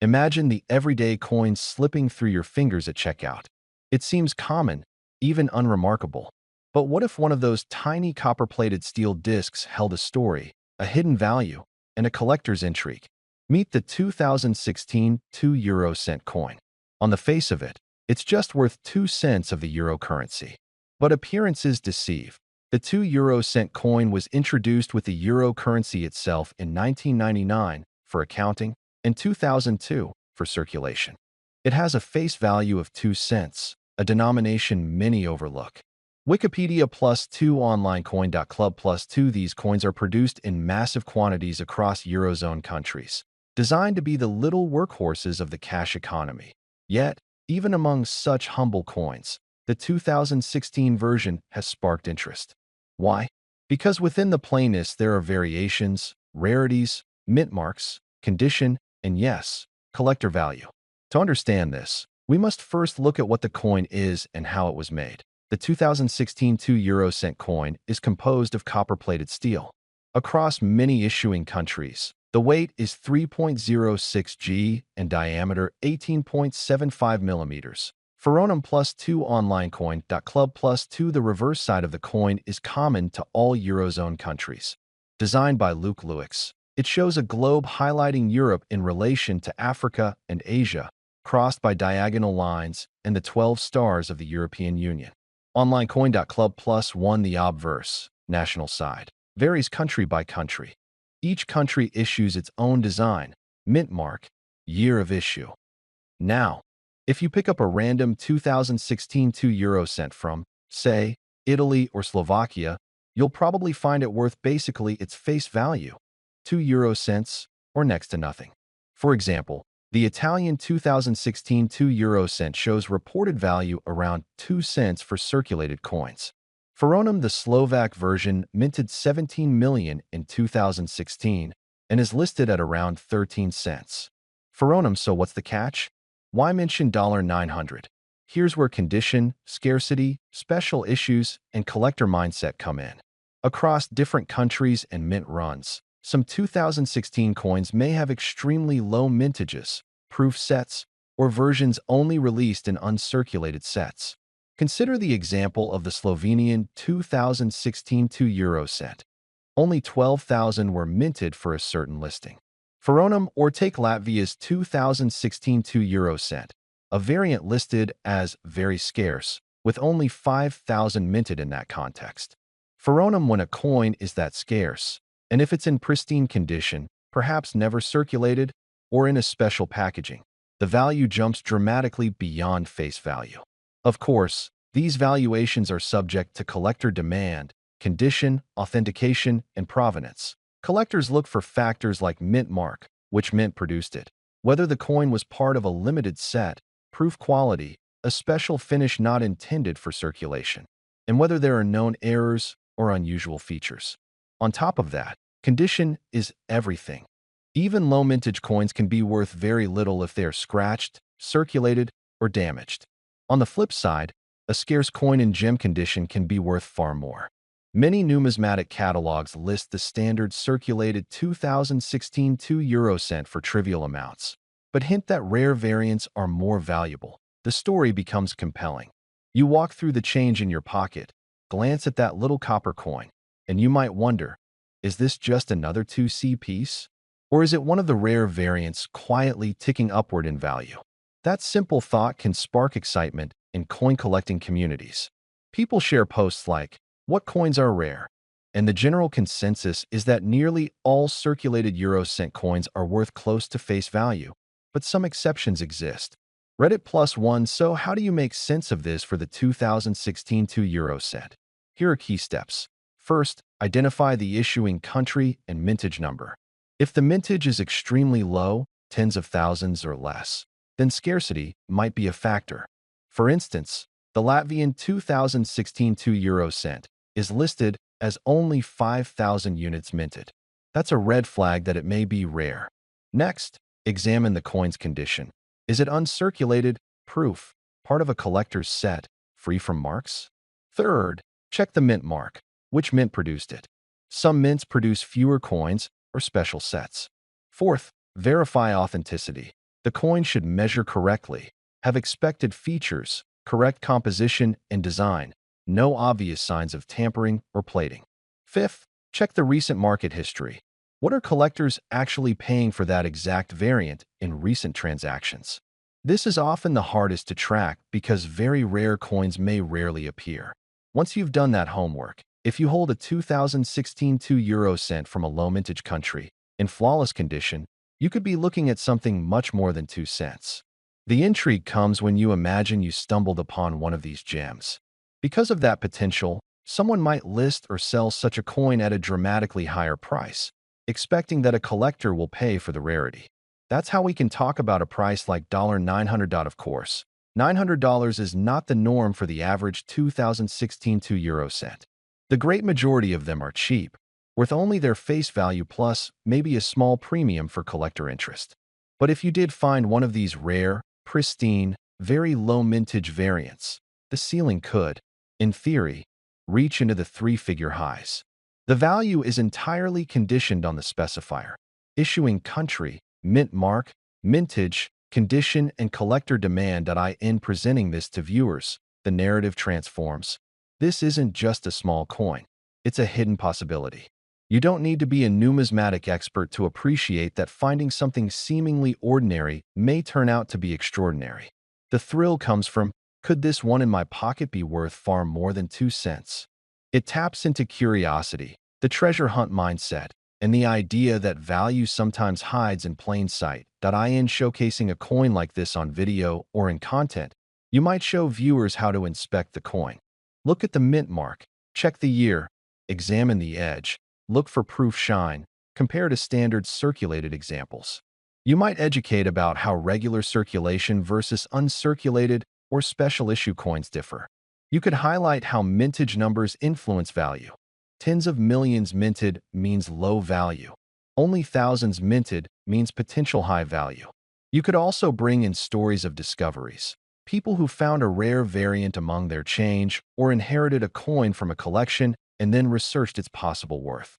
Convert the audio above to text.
Imagine the everyday coins slipping through your fingers at checkout. It seems common, even unremarkable. But what if one of those tiny copper-plated steel discs held a story, a hidden value, and a collector's intrigue? Meet the 2016 2 euro cent coin. On the face of it, it's just worth 2 cents of the euro currency. But appearances deceive. The 2 euro cent coin was introduced with the euro currency itself in 1999 for accounting and 2002 for circulation. It has a face value of 2 cents, a denomination many overlook. Wikipedia plus 2 online coin.club plus 2 These coins are produced in massive quantities across Eurozone countries, designed to be the little workhorses of the cash economy. Yet, even among such humble coins, the 2016 version has sparked interest. Why? Because within the plainness there are variations, rarities, mint marks, condition, and yes, collector value. To understand this, we must first look at what the coin is and how it was made. The 2016 2 euro cent coin is composed of copper-plated steel. Across many issuing countries, the weight is 3.06 g and diameter 18.75 millimeters. Foronum plus 2 online coin.club plus 2 The reverse side of the coin is common to all Eurozone countries. Designed by Luke Lewix, it shows a globe highlighting Europe in relation to Africa and Asia, crossed by diagonal lines and the 12 stars of the European Union. Online coin.club plus 1 The obverse, national side, varies country by country. Each country issues its own design, mint mark, year of issue. Now, if you pick up a random 2016 2 euro cent from, say, Italy or Slovakia, you'll probably find it worth basically its face value, 2 euro cents or next to nothing. For example, the Italian 2016 2 euro cent shows reported value around 2 cents for circulated coins. Foronum, the Slovak version, minted 17 million in 2016 and is listed at around 13 cents. Foronum, so what's the catch? Why mention $900? Here's where condition, scarcity, special issues, and collector mindset come in. Across different countries and mint runs, some 2016 coins may have extremely low mintages, proof sets, or versions only released in uncirculated sets. Consider the example of the Slovenian 2016 2 euro cent. Only 12,000 were minted for a certain listing. Foronum, or take Latvia's 2016 2 euro cent, a variant listed as very scarce, with only 5,000 minted in that context. Foronum, when a coin is that scarce, and if it's in pristine condition, perhaps never circulated, or in a special packaging, the value jumps dramatically beyond face value. Of course, these valuations are subject to collector demand, condition, authentication, and provenance. Collectors look for factors like mint mark, which mint produced it, whether the coin was part of a limited set, proof quality, a special finish not intended for circulation, and whether there are known errors or unusual features. On top of that, condition is everything. Even low mintage coins can be worth very little if they are scratched, circulated, or damaged. On the flip side, a scarce coin in gem condition can be worth far more. Many numismatic catalogs list the standard circulated 2016 2 euro cent for trivial amounts, but hint that rare variants are more valuable. The story becomes compelling. You walk through the change in your pocket, glance at that little copper coin, and you might wonder, is this just another 2C piece? Or is it one of the rare variants quietly ticking upward in value? That simple thought can spark excitement in coin collecting communities. People share posts like, "What coins are rare?" And the general consensus is that nearly all circulated euro-cent coins are worth close to face value, but some exceptions exist. Reddit plus one. So how do you make sense of this for the 2016 2 euro-cent? Here are key steps. First, identify the issuing country and mintage number. If the mintage is extremely low, tens of thousands or less, then scarcity might be a factor. For instance, the Latvian 2016 2 euro-cent is listed as only 5,000 units minted. That's a red flag that it may be rare. Next, examine the coin's condition. Is it uncirculated, proof, part of a collector's set, free from marks? Third, check the mint mark. Which mint produced it? Some mints produce fewer coins or special sets. Fourth, verify authenticity. The coin should measure correctly, have expected features, correct composition and design, no obvious signs of tampering or plating. Fifth, check the recent market history. What are collectors actually paying for that exact variant in recent transactions? This is often the hardest to track because very rare coins may rarely appear. Once you've done that homework, if you hold a 2016 2 euro cent from a low mintage country in flawless condition, you could be looking at something much more than 2 cents. The intrigue comes when you imagine you stumbled upon one of these gems. Because of that potential, someone might list or sell such a coin at a dramatically higher price, expecting that a collector will pay for the rarity. That's how we can talk about a price like $900. Of course, $900 is not the norm for the average 2016 2 euro cent. The great majority of them are cheap, worth only their face value plus maybe a small premium for collector interest. But if you did find one of these rare, pristine, very low mintage variants, the ceiling could, in theory, reach into the three-figure highs. The value is entirely conditioned on the specifier: issuing country, mint mark, mintage, condition, and collector demand. In presenting this to viewers, the narrative transforms. This isn't just a small coin. It's a hidden possibility. You don't need to be a numismatic expert to appreciate that finding something seemingly ordinary may turn out to be extraordinary. The thrill comes from, could this one in my pocket be worth far more than 2 cents? It taps into curiosity, the treasure hunt mindset, and the idea that value sometimes hides in plain sight. In showcasing a coin like this on video or in content, you might show viewers how to inspect the coin. Look at the mint mark, check the year, examine the edge, look for proof shine, compare to standard circulated examples. You might educate about how regular circulation versus uncirculated or special issue coins differ. You could highlight how mintage numbers influence value. Tens of millions minted means low value. Only thousands minted means potential high value. You could also bring in stories of discoveries. People who found a rare variant among their change or inherited a coin from a collection and then researched its possible worth.